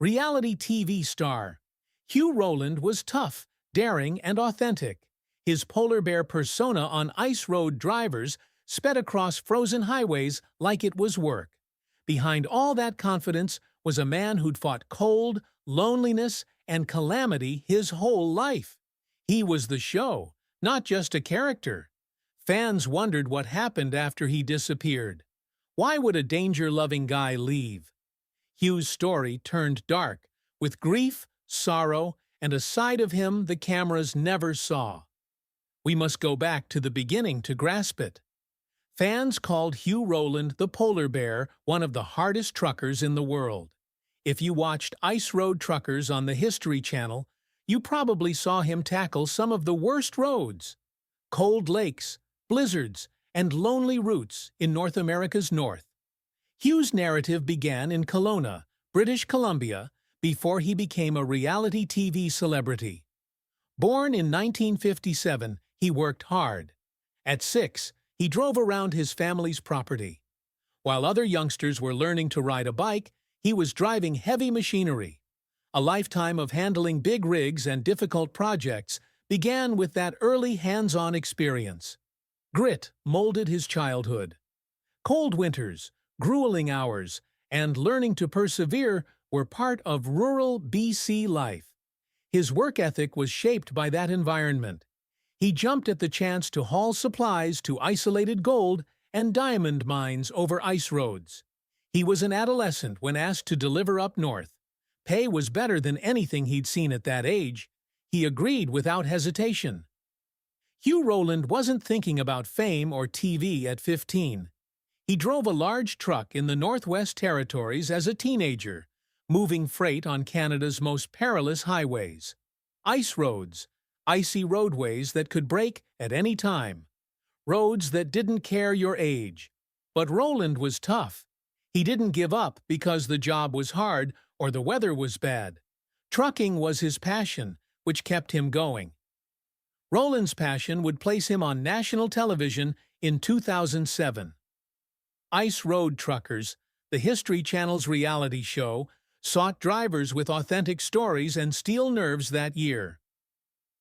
Reality TV star Hugh Rowland was tough, daring, and authentic. His polar bear persona on ice road drivers sped across frozen highways like it was work. Behind all that confidence was a man who'd fought cold, loneliness, and calamity his whole life. He was the show, not just a character. Fans wondered what happened after he disappeared. Why would a danger-loving guy leave? Hugh's story turned dark, with grief, sorrow, and a side of him the cameras never saw. We must go back to the beginning to grasp it. Fans called Hugh Roland the polar bear, one of the hardest truckers in the world. If you watched Ice Road Truckers on the History Channel, you probably saw him tackle some of the worst roads. Cold lakes, blizzards, and lonely routes in North America's north. Hugh's narrative began in Kelowna, British Columbia, before he became a reality TV celebrity. Born in 1957, he worked hard. At 6, he drove around his family's property. While other youngsters were learning to ride a bike, he was driving heavy machinery. A lifetime of handling big rigs and difficult projects began with that early hands-on experience. Grit molded his childhood. Cold winters, grueling hours, and learning to persevere were part of rural BC life. His work ethic was shaped by that environment. He jumped at the chance to haul supplies to isolated gold and diamond mines over ice roads. He was an adolescent when asked to deliver up north. Pay was better than anything he'd seen at that age. He agreed without hesitation. Hugh Roland wasn't thinking about fame or TV at 15. He drove a large truck in the Northwest Territories as a teenager, moving freight on Canada's most perilous highways. Ice roads, icy roadways that could break at any time. Roads that didn't care your age. But Roland was tough. He didn't give up because the job was hard or the weather was bad. Trucking was his passion, which kept him going. Roland's passion would place him on national television in 2007. Ice Road Truckers, the History Channel's reality show, sought drivers with authentic stories and steel nerves that year.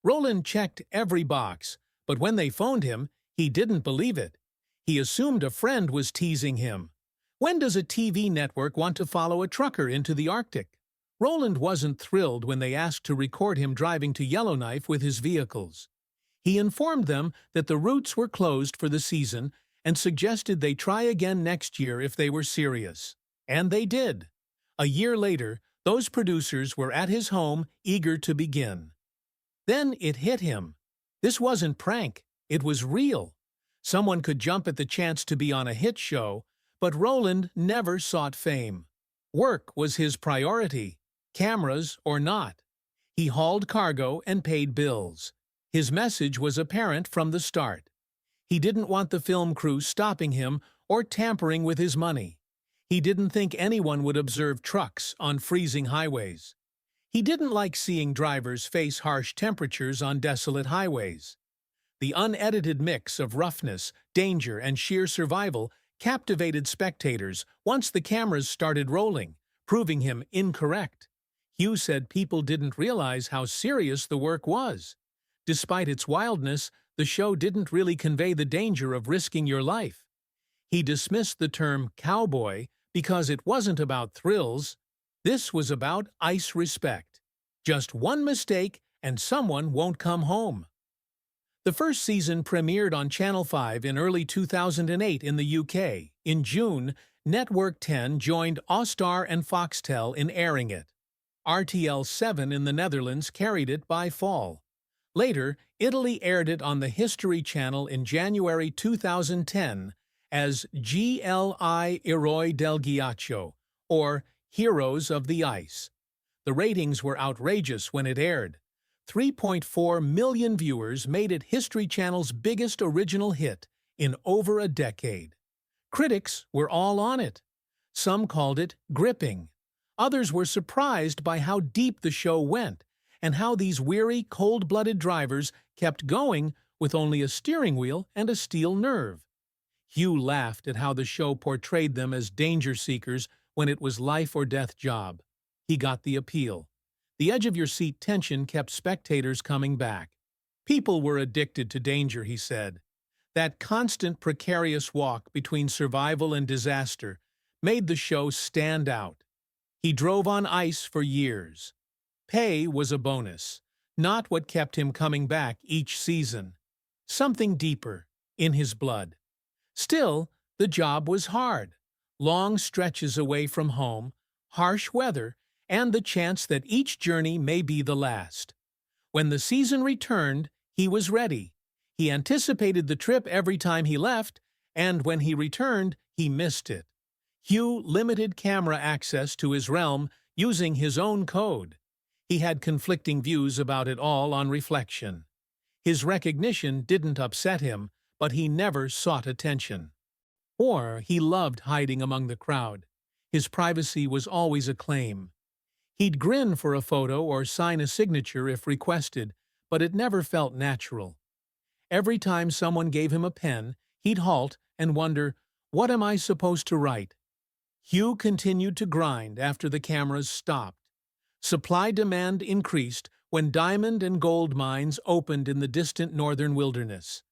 Roland checked every box, but when they phoned him, he didn't believe it. He assumed a friend was teasing him. When does a TV network want to follow a trucker into the Arctic? Roland wasn't thrilled when they asked to record him driving to Yellowknife with his vehicles. He informed them that the routes were closed for the season and suggested they try again next year if they were serious. And they did. A year later, those producers were at his home, eager to begin. Then it hit him. This wasn't prank, it was real. Someone could jump at the chance to be on a hit show, but Roland never sought fame. Work was his priority, cameras or not. He hauled cargo and paid bills. His message was apparent from the start. He didn't want the film crew stopping him or tampering with his money. He didn't think anyone would observe trucks on freezing highways. He didn't like seeing drivers face harsh temperatures on desolate highways. The unedited mix of roughness, danger, and sheer survival captivated spectators once the cameras started rolling, proving him incorrect. Hugh said people didn't realize how serious the work was. Despite its wildness, the show didn't really convey the danger of risking your life. He dismissed the term cowboy because it wasn't about thrills. This was about ice respect. Just one mistake and someone won't come home. The first season premiered on Channel 5 in early 2008 in the UK. In June, Network 10 joined Austar and Foxtel in airing it. RTL 7 in the Netherlands carried it by fall. Later, Italy aired it on the History Channel in January 2010 as Gli Eroi del Ghiaccio, or Heroes of the Ice. The ratings were outrageous when it aired. 3.4 million viewers made it History Channel's biggest original hit in over a decade. Critics were all on it. Some called it gripping. Others were surprised by how deep the show went and how these weary, cold-blooded drivers kept going with only a steering wheel and a steel nerve. Hugh laughed at how the show portrayed them as danger seekers when it was life-or-death job. he got the appeal. The edge-of-your-seat tension kept spectators coming back. People were addicted to danger, he said. That constant precarious walk between survival and disaster made the show stand out. He drove on ice for years. Pay was a bonus, not what kept him coming back each season. Something deeper, in his blood. Still, the job was hard. Long stretches away from home, harsh weather, and the chance that each journey may be the last. When the season returned, he was ready. He anticipated the trip every time he left, and when he returned, he missed it. Hugh limited camera access to his realm using his own code. He had conflicting views about it all on reflection. His recognition didn't upset him, but he never sought attention. Or he loved hiding among the crowd. His privacy was always a claim. He'd grin for a photo or sign a signature if requested, but it never felt natural. Every time someone gave him a pen, he'd halt and wonder, what am I supposed to write? Hugh continued to grind after the cameras stopped. Supply-demand increased when diamond and gold mines opened in the distant northern wilderness.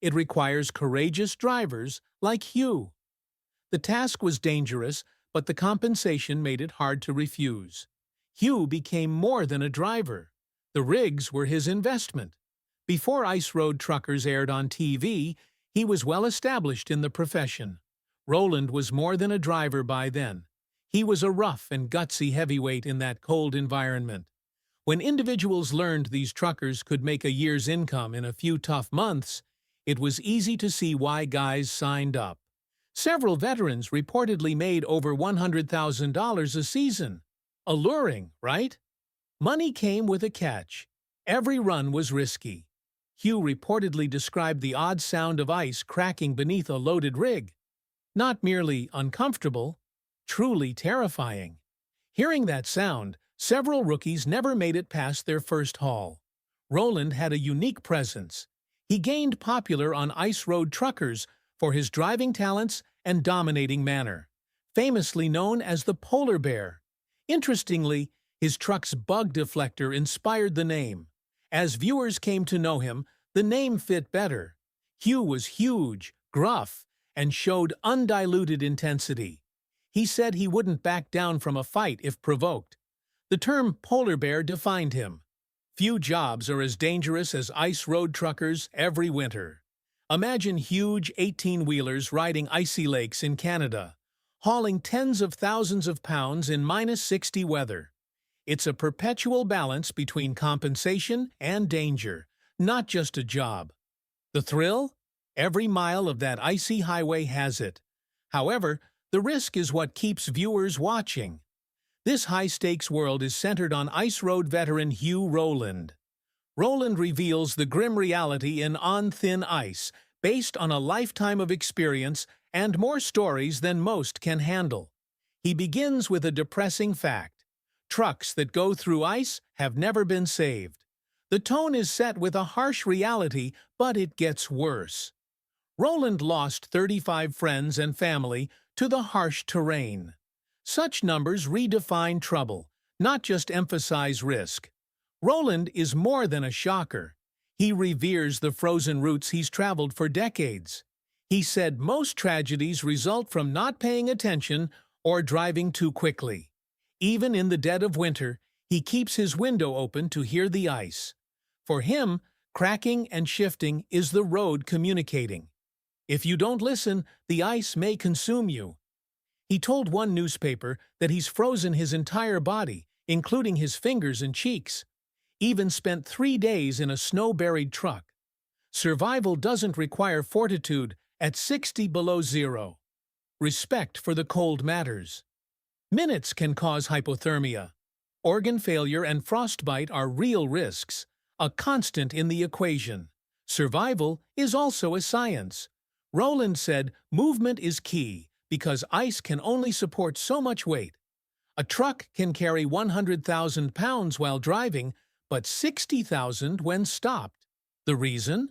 It requires courageous drivers like Hugh. The task was dangerous, but the compensation made it hard to refuse. Hugh became more than a driver. The rigs were his investment. Before Ice Road Truckers aired on TV, he was well established in the profession. Roland was more than a driver by then. He was a rough and gutsy heavyweight in that cold environment. When individuals learned these truckers could make a year's income in a few tough months, it was easy to see why guys signed up. Several veterans reportedly made over $100,000 a season. Alluring, right? Money came with a catch. Every run was risky. Hugh reportedly described the odd sound of ice cracking beneath a loaded rig. Not merely uncomfortable, truly terrifying. Hearing that sound, several rookies never made it past their first haul. Roland had a unique presence. He gained popular on Ice Road Truckers for his driving talents and dominating manner, famously known as the Polar Bear. Interestingly, his truck's bug deflector inspired the name. As viewers came to know him, the name fit better. Hugh was huge, gruff, and showed undiluted intensity. He said he wouldn't back down from a fight if provoked. The term Polar Bear defined him. Few jobs are as dangerous as Ice Road Truckers every winter. Imagine huge 18-wheelers riding icy lakes in Canada, hauling tens of thousands of pounds in -60 weather. It's a perpetual balance between compensation and danger, not just a job. The thrill? Every mile of that icy highway has it. However, the risk is what keeps viewers watching. This high-stakes world is centered on Ice Road veteran Hugh Rowland. Roland reveals the grim reality in On Thin Ice, based on a lifetime of experience and more stories than most can handle. He begins with a depressing fact. Trucks that go through ice have never been saved. The tone is set with a harsh reality, but it gets worse. Roland lost 35 friends and family to the harsh terrain. Such numbers redefine trouble, not just emphasize risk. Roland is more than a shocker. He reveres the frozen routes he's traveled for decades. He said most tragedies result from not paying attention or driving too quickly. Even in the dead of winter, he keeps his window open to hear the ice. For him, cracking and shifting is the road communicating. If you don't listen, the ice may consume you. He told one newspaper that he's frozen his entire body, including his fingers and cheeks. Even spent 3 days in a snow-buried truck. Survival doesn't require fortitude at 60 below zero. Respect for the cold matters. Minutes can cause hypothermia. Organ failure and frostbite are real risks, a constant in the equation. Survival is also a science. Roland said movement is key because ice can only support so much weight. A truck can carry 100,000 pounds while driving, but 60,000 when stopped. The reason?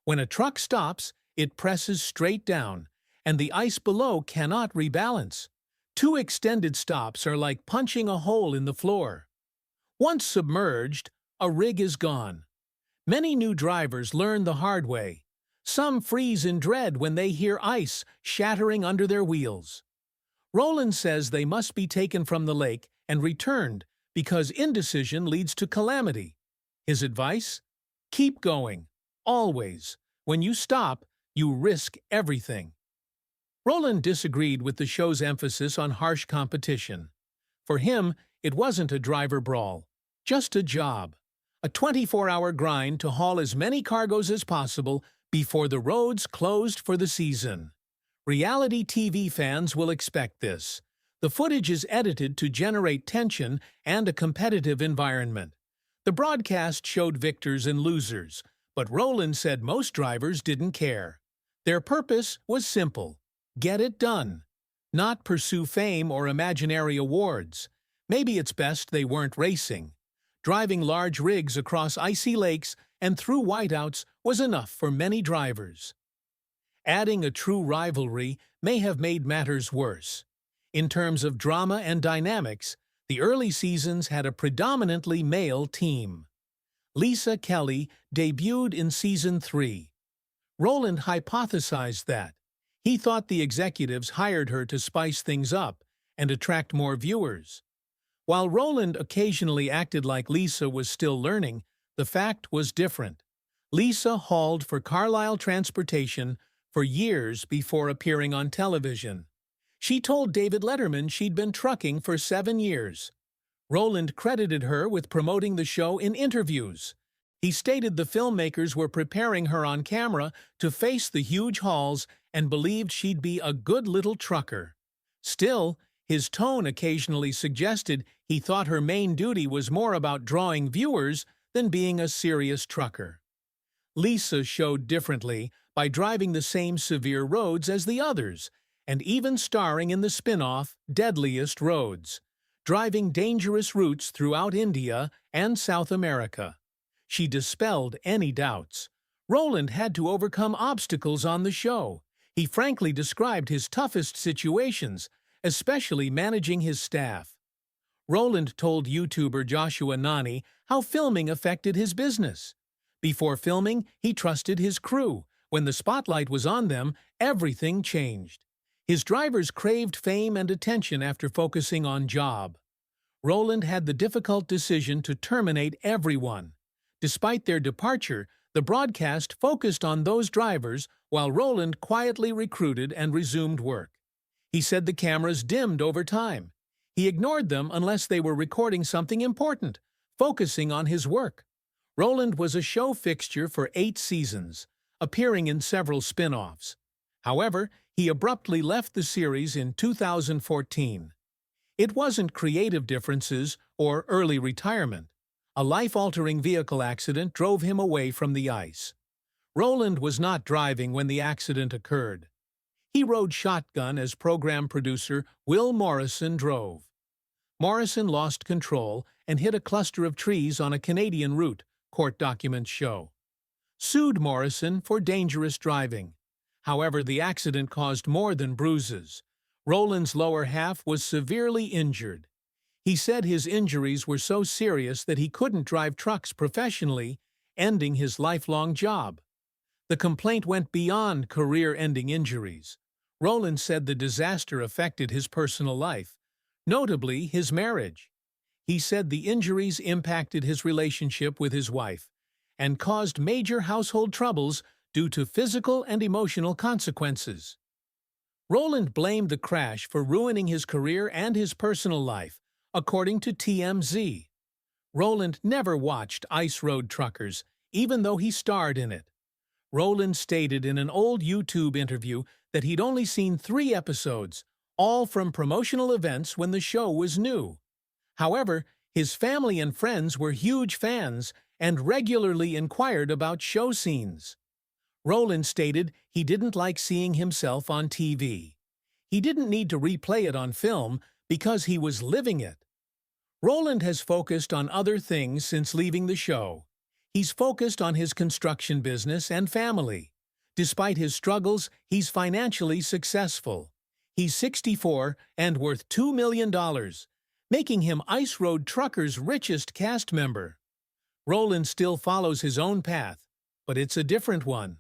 When a truck stops, it presses straight down, and the ice below cannot rebalance. Two extended stops are like punching a hole in the floor. Once submerged, a rig is gone. Many new drivers learn the hard way. Some freeze in dread when they hear ice shattering under their wheels. Roland says they must be taken from the lake and returned because indecision leads to calamity. His advice? Keep going. Always. When you stop, you risk everything. Roland disagreed with the show's emphasis on harsh competition. For him, it wasn't a driver brawl, just a job. A 24-hour grind to haul as many cargoes as possible before the roads closed for the season. Reality TV fans will expect this. The footage is edited to generate tension and a competitive environment. The broadcast showed victors and losers, but Roland said most drivers didn't care. Their purpose was simple: get it done, not pursue fame or imaginary awards. Maybe it's best they weren't racing. Driving large rigs across icy lakes and through whiteouts was enough for many drivers. Adding a true rivalry may have made matters worse. In terms of drama and dynamics, the early seasons had a predominantly male team. Lisa Kelly debuted in Season 3. Roland hypothesized that. He thought the executives hired her to spice things up and attract more viewers. While Roland occasionally acted like Lisa was still learning, the fact was different. Lisa hauled for Carlisle Transportation for years before appearing on television. She told David Letterman she'd been trucking for 7 years. Roland credited her with promoting the show in interviews. He stated the filmmakers were preparing her on camera to face the huge hauls and believed she'd be a good little trucker. Still, his tone occasionally suggested he thought her main duty was more about drawing viewers than being a serious trucker. Lisa showed differently by driving the same severe roads as the others, and even starring in the spin-off Deadliest Roads, driving dangerous routes throughout India and South America. She dispelled any doubts. Roland had to overcome obstacles on the show. He frankly described his toughest situations, especially managing his staff. Roland told YouTuber Joshua Nani how filming affected his business. Before filming, he trusted his crew. When the spotlight was on them, everything changed. His drivers craved fame and attention after focusing on job. Roland had the difficult decision to terminate everyone. Despite their departure, the broadcast focused on those drivers while Roland quietly recruited and resumed work. He said the cameras dimmed over time. He ignored them unless they were recording something important, focusing on his work. Roland was a show fixture for 8 seasons, appearing in several spin-offs. However, he abruptly left the series in 2014. It wasn't creative differences or early retirement. A life-altering vehicle accident drove him away from the ice. Roland was not driving when the accident occurred. He rode shotgun as program producer Will Morrison drove. Morrison lost control and hit a cluster of trees on a Canadian route, court documents show. Sued Morrison for dangerous driving. However, the accident caused more than bruises. Roland's lower half was severely injured. He said his injuries were so serious that he couldn't drive trucks professionally, ending his lifelong job. The complaint went beyond career-ending injuries. Roland said the disaster affected his personal life, notably his marriage. He said the injuries impacted his relationship with his wife and caused major household troubles due to physical and emotional consequences. Roland blamed the crash for ruining his career and his personal life, according to TMZ. Roland never watched Ice Road Truckers, even though he starred in it. Roland stated in an old YouTube interview that he'd only seen 3 episodes, all from promotional events when the show was new. However, his family and friends were huge fans and regularly inquired about show scenes. Roland stated he didn't like seeing himself on TV. He didn't need to replay it on film because he was living it. Roland has focused on other things since leaving the show. He's focused on his construction business and family. Despite his struggles, he's financially successful. He's 64 and worth $2 million, making him Ice Road Truckers' richest cast member. Roland still follows his own path, but it's a different one.